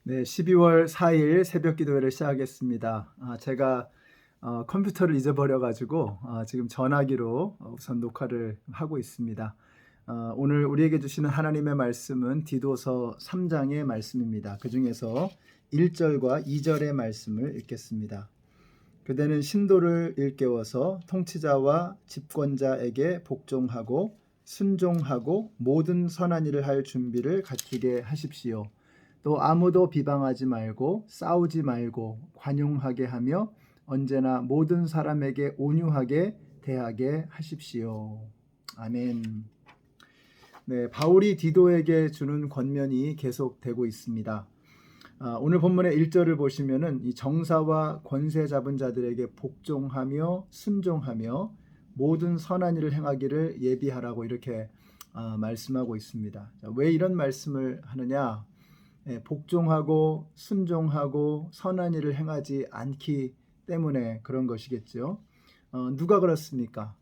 네, 12월 4일 새벽 기도회를 시작하겠습니다. 제가 컴퓨터를 잊어버려가지고 지금 전화기로 우선 녹화를 하고 있습니다. 오늘 우리에게 주시는 하나님의 말씀은 디도서 3장의 말씀입니다. 그 중에서 1절과 2절의 말씀을 읽겠습니다. 그대는 신도를 일깨워서 통치자와 집권자에게 복종하고 순종하고 모든 선한 일을 할 준비를 갖추게 하십시오. 또 아무도 비방하지 말고 싸우지 말고 관용하게 하며 언제나 모든 사람에게 온유하게 대하게 하십시오. 아멘. 네, 바울이 디도에게 주는 권면이 계속되고 있습니다. 오늘 본문의 1절을 보시면은 이 정사와 권세 잡은 자들에게 복종하며 순종하며 모든 선한 일을 행하기를 예비하라고 이렇게 말씀하고 있습니다. 왜 이런 말씀을 하느냐? 복종하고 순종하고 선한 일을 행하지 않기 때문에 그런 것이겠죠. 누가 그렇습니까?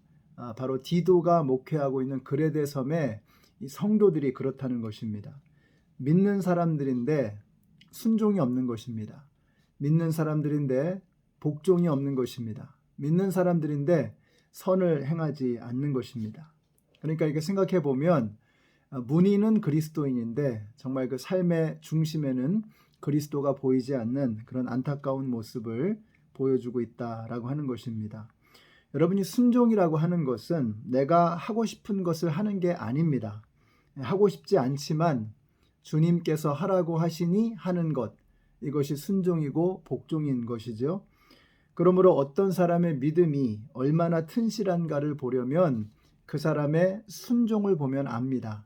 바로 디도가 목회하고 있는 그레데 섬의 이 성도들이 그렇다는 것입니다. 믿는 사람들인데 순종이 없는 것입니다. 믿는 사람들인데 복종이 없는 것입니다. 믿는 사람들인데 선을 행하지 않는 것입니다. 그러니까 이렇게 생각해 보면 문의는 그리스도인인데 정말 그 삶의 중심에는 그리스도가 보이지 않는 그런 안타까운 모습을 보여주고 있다라고 하는 것입니다. 여러분이 순종이라고 하는 것은 내가 하고 싶은 것을 하는 게 아닙니다. 하고 싶지 않지만 주님께서 하라고 하시니 하는 것, 이것이 순종이고 복종인 것이죠. 그러므로 어떤 사람의 믿음이 얼마나 튼실한가를 보려면 그 사람의 순종을 보면 압니다.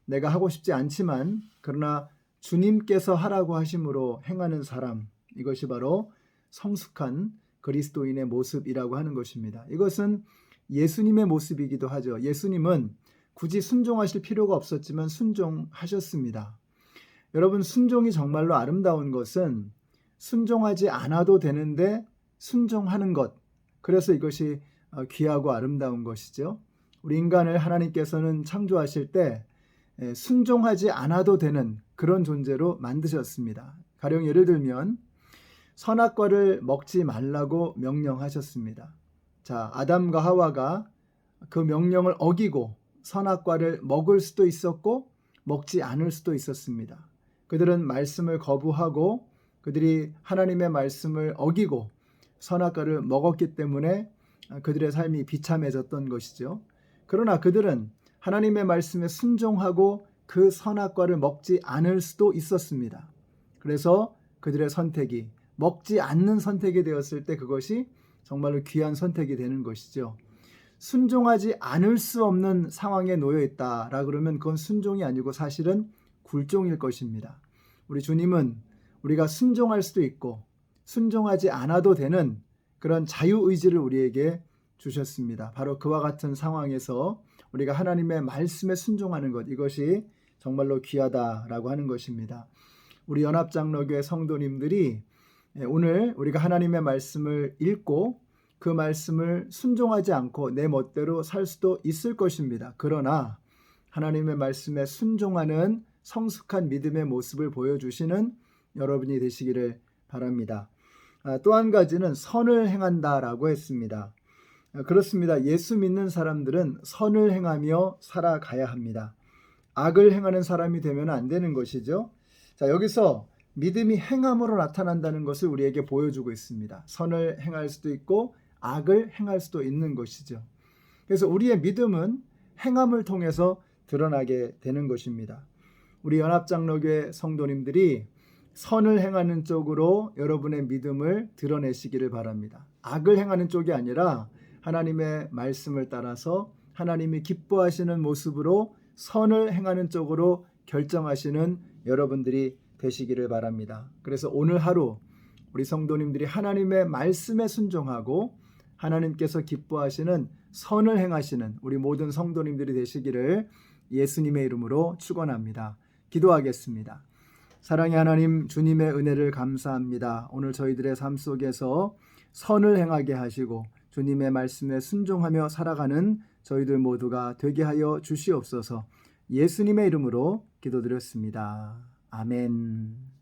내가 하고 싶지 않지만 그러나 주님께서 하라고 하심으로 행하는 사람, 이것이 바로 성숙한 그리스도인의 모습이라고 하는 것입니다. 이것은 예수님의 모습이기도 하죠. 예수님은 굳이 순종하실 필요가 없었지만 순종하셨습니다. 여러분, 순종이 정말로 아름다운 것은 순종하지 않아도 되는데 순종하는 것, 그래서 이것이 귀하고 아름다운 것이죠. 우리 인간을 하나님께서는 창조하실 때 순종하지 않아도 되는 그런 존재로 만드셨습니다. 가령 예를 들면 선악과를 먹지 말라고 명령하셨습니다. 자, 아담과 하와가 그 명령을 어기고 선악과를 먹을 수도 있었고 먹지 않을 수도 있었습니다. 그들은 말씀을 거부하고 그들이 하나님의 말씀을 어기고 선악과를 먹었기 때문에 그들의 삶이 비참해졌던 것이죠. 그러나 그들은 하나님의 말씀에 순종하고 그 선악과를 먹지 않을 수도 있었습니다. 그래서 그들의 선택이 먹지 않는 선택이 되었을 때 그것이 정말로 귀한 선택이 되는 것이죠. 순종하지 않을 수 없는 상황에 놓여 있다라 그러면 그건 순종이 아니고 사실은 굴종일 것입니다. 우리 주님은 우리가 순종할 수도 있고 순종하지 않아도 되는 그런 자유의지를 우리에게 주셨습니다. 바로 그와 같은 상황에서 우리가 하나님의 말씀에 순종하는 것, 이것이 정말로 귀하다라고 하는 것입니다. 우리 연합장로교회 성도님들이 오늘 우리가 하나님의 말씀을 읽고 그 말씀을 순종하지 않고 내 멋대로 살 수도 있을 것입니다. 그러나 하나님의 말씀에 순종하는 성숙한 믿음의 모습을 보여주시는 여러분이 되시기를 바랍니다. 또 한 가지는 선을 행한다라고 했습니다. 그렇습니다. 예수 믿는 사람들은 선을 행하며 살아가야 합니다. 악을 행하는 사람이 되면 안 되는 것이죠. 자, 여기서 믿음이 행함으로 나타난다는 것을 우리에게 보여주고 있습니다. 선을 행할 수도 있고 악을 행할 수도 있는 것이죠. 그래서 우리의 믿음은 행함을 통해서 드러나게 되는 것입니다. 우리 연합장로교회 성도님들이 선을 행하는 쪽으로 여러분의 믿음을 드러내시기를 바랍니다. 악을 행하는 쪽이 아니라 하나님의 말씀을 따라서 하나님이 기뻐하시는 모습으로 선을 행하는 쪽으로 결정하시는 여러분들이 되시기를 바랍니다. 그래서 오늘 하루 우리 성도님들이 하나님의 말씀에 순종하고 하나님께서 기뻐하시는 선을 행하시는 우리 모든 성도님들이 되시기를 예수님의 이름으로 축원합니다. 기도하겠습니다. 사랑의 하나님, 주님의 은혜를 감사합니다. 오늘 저희들의 삶 속에서 선을 행하게 하시고 주님의 말씀에 순종하며 살아가는 저희들 모두가 되게 하여 주시옵소서. 예수님의 이름으로 기도드렸습니다. 아멘.